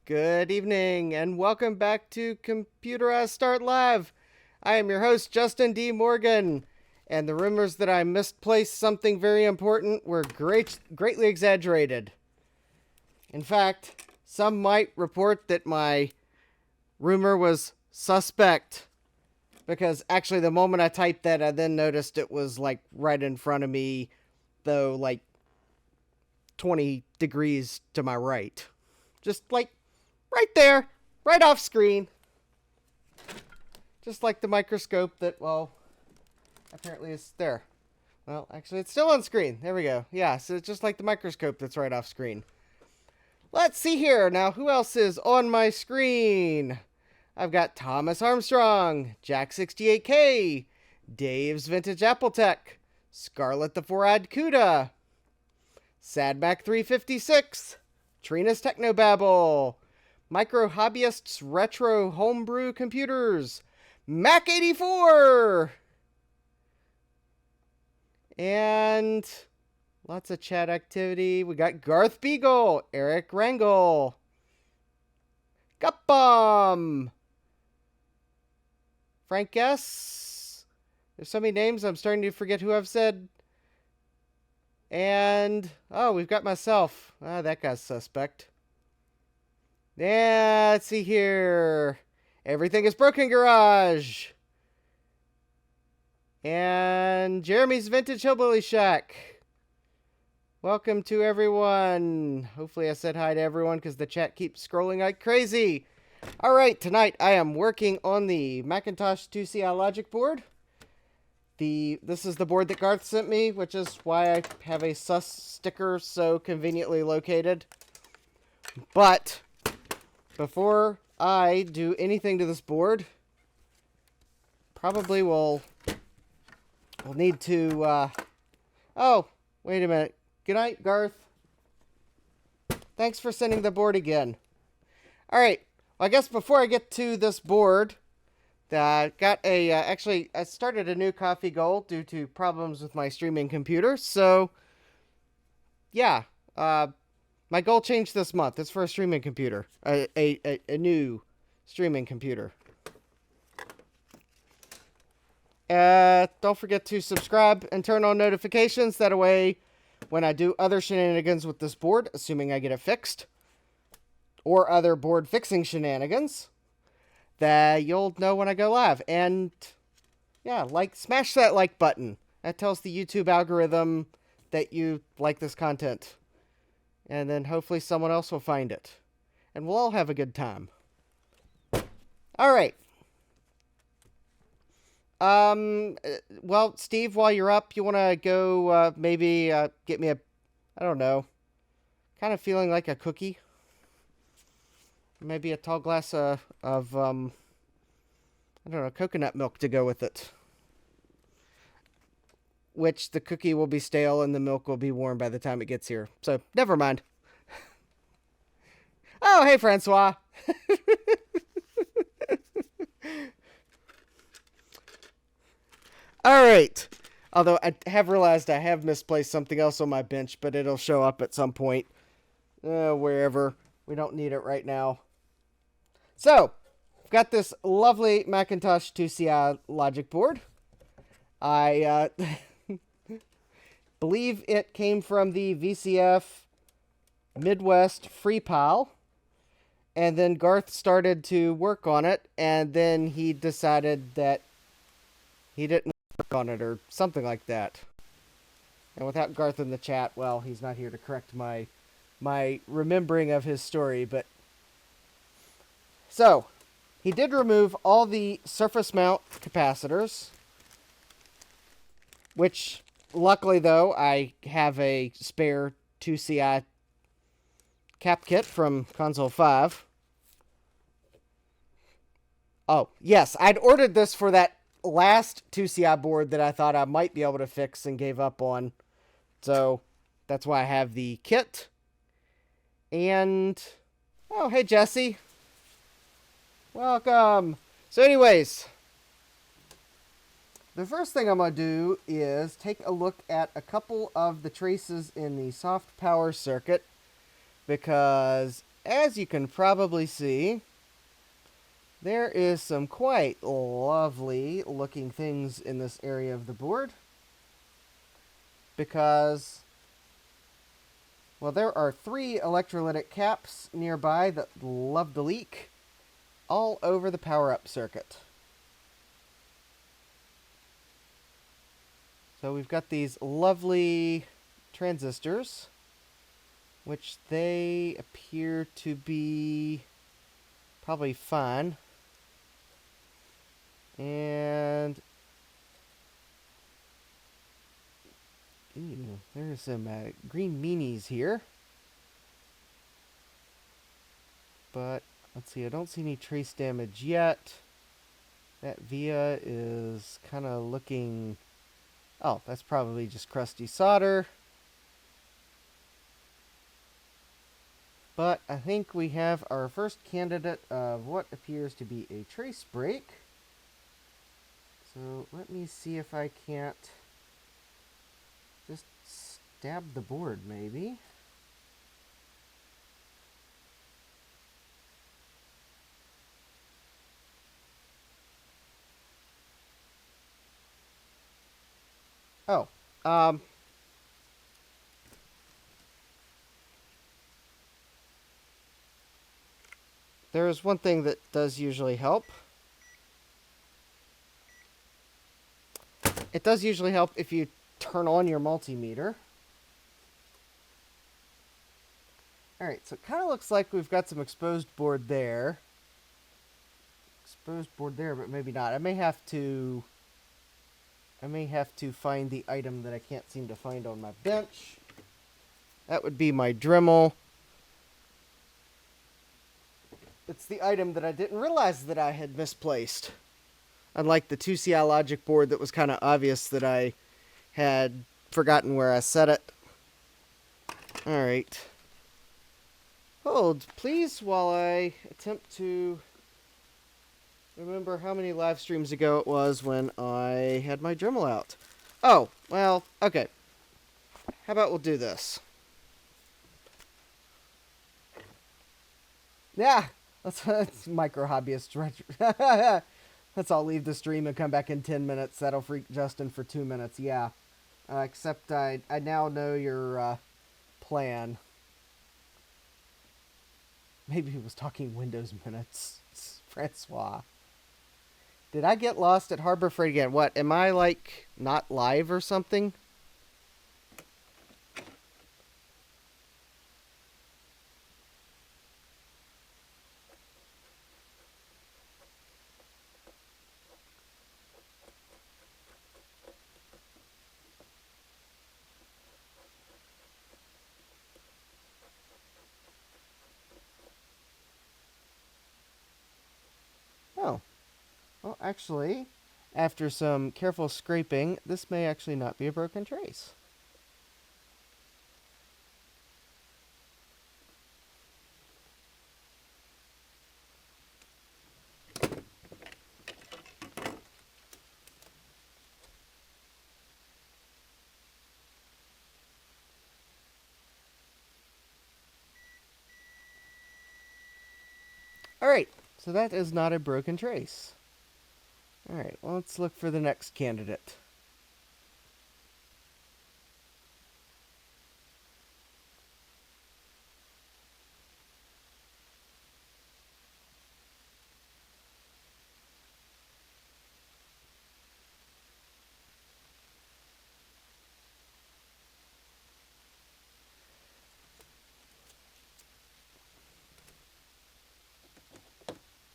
Good evening, and welcome back to Computerized Start Live. I am your host, Justin D. Morgan, and the rumors that I misplaced something very important were greatly exaggerated. In fact, some might report that my rumor was suspect, because actually the moment I typed that, I then noticed it was like right in front of me, though like 20 degrees to my right. Just like right there, right off screen. Just like the microscope that, well, apparently is there. Well, actually, it's still on screen. There we go. Yeah, so it's just like the microscope that's right off screen. Let's see here. Now, who else is on my screen? I've got Thomas Armstrong, Jack68K, Dave's Vintage Apple Tech, Scarlet the Four-Eyed Cuda, Sadmac356, Trina's Technobabble, Micro Hobbyists Retro Homebrew Computers, Mac84, and lots of chat activity. We got Garth Beagle, Eric Rangel, Gupbomb, Frank S. There's so many names, I'm starting to forget who I've said. And, oh, we've got myself. Ah, that guy's suspect. Yeah, let's see here. Everything is Broken Garage. And Jeremy's Vintage Hillbilly Shack. Welcome to everyone. Hopefully I said hi to everyone because the chat keeps scrolling like crazy. Alright, tonight I am working on the Macintosh 2CI logic board. This is the board that Garth sent me, which is why I have a sus sticker so conveniently located. But before I do anything to this board, probably we'll need to, oh, wait a minute. Good night, Garth. Thanks for sending the board again. Alright, well, I guess before I get to this board, got a, actually, I started a new coffee goal due to problems with my streaming computer, so, yeah, my goal changed this month. It's for a streaming computer, a new streaming computer. Don't forget to subscribe and turn on notifications, that way, when I do other shenanigans with this board, assuming I get it fixed, or other board fixing shenanigans, that you'll know when I go live. And yeah, smash that like button. That tells the YouTube algorithm that you like this content. And then hopefully someone else will find it. And we'll all have a good time. Alright. Well, Steve, while you're up, you want to go, maybe, get me I don't know, kind of feeling like a cookie. Maybe a tall glass of I don't know, coconut milk to go with it. Which the cookie will be stale and the milk will be warm by the time it gets here. So, never mind. Oh, hey, Francois. Alright. Although I have realized I have misplaced something else on my bench, but it'll show up at some point. Wherever. We don't need it right now. So, I've got this lovely Macintosh 2CI logic board. I believe it came from the VCF Midwest Free Pile. And then Garth started to work on it, and then he decided that he didn't work on it or something like that. And without Garth in the chat, well, he's not here to correct my remembering of his story, but so he did remove all the surface mount capacitors, which luckily though I have a spare 2CI cap kit from Console 5. Oh, yes, I'd ordered this for that last 2CI board that I thought I might be able to fix and gave up on. So that's why I have the kit. And, oh, hey, Jesse. Welcome. So anyways, the first thing I'm going to do is take a look at a couple of the traces in the soft power circuit, because as you can probably see, there is some quite lovely looking things in this area of the board. Because, well, there are 3 electrolytic caps nearby that love to leak all over the power-up circuit. So we've got these lovely transistors, which they appear to be probably fine. And there's some green meanies here. But let's see, I don't see any trace damage yet. That via is kind of looking... Oh, that's probably just crusty solder. But I think we have our first candidate of what appears to be a trace break. So let me see if I can't just stab the board, maybe. Oh, there is one thing that does usually help. It does usually help if you turn on your multimeter. Alright, so it kind of looks like we've got some exposed board there. Exposed board there, but maybe not. I may have to find the item that I can't seem to find on my bench. That would be my Dremel. It's the item that I didn't realize that I had misplaced. Unlike the 2CI logic board that was kind of obvious that I had forgotten where I set it. Alright. Hold, please, while I attempt to remember how many live streams ago it was when I had my Dremel out. Oh, well, okay. How about we'll do this? Yeah, let's micro hobbyist. Let's all leave the stream and come back in 10 minutes. That'll freak Justin for 2 minutes. Yeah. Except I now know your plan. Maybe he was talking Windows minutes. Francois. Did I get lost at Harbor Freight again? What, am I, like, not live or something? Oh. Well, actually, after some careful scraping, this may actually not be a broken trace. Alright, so that is not a broken trace. Alright, well, let's look for the next candidate.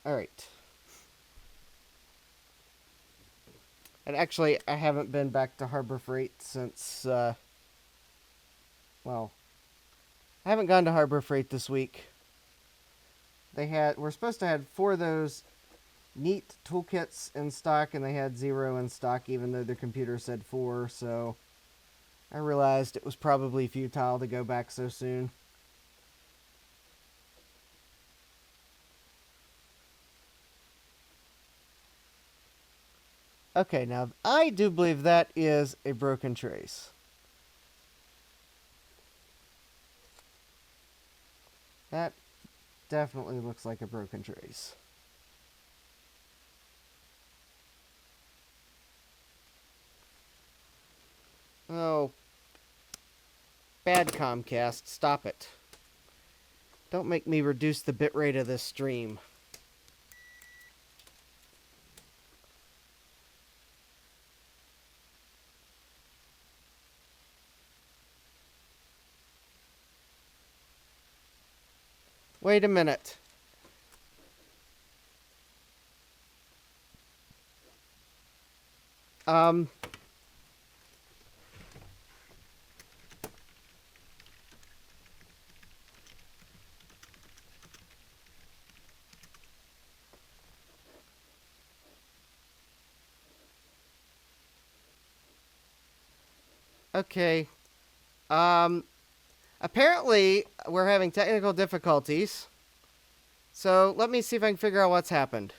Alright. And actually, I haven't been back to Harbor Freight since, well, I haven't gone to Harbor Freight this week. We're supposed to have 4 of those neat toolkits in stock, and they had 0 in stock, even though their computer said 4, so I realized it was probably futile to go back so soon. Okay, now I do believe that is a broken trace. That definitely looks like a broken trace. Oh. Bad Comcast, stop it. Don't make me reduce the bitrate of this stream. Wait a minute. Okay. Apparently, we're having technical difficulties. So, let me see if I can figure out what's happened.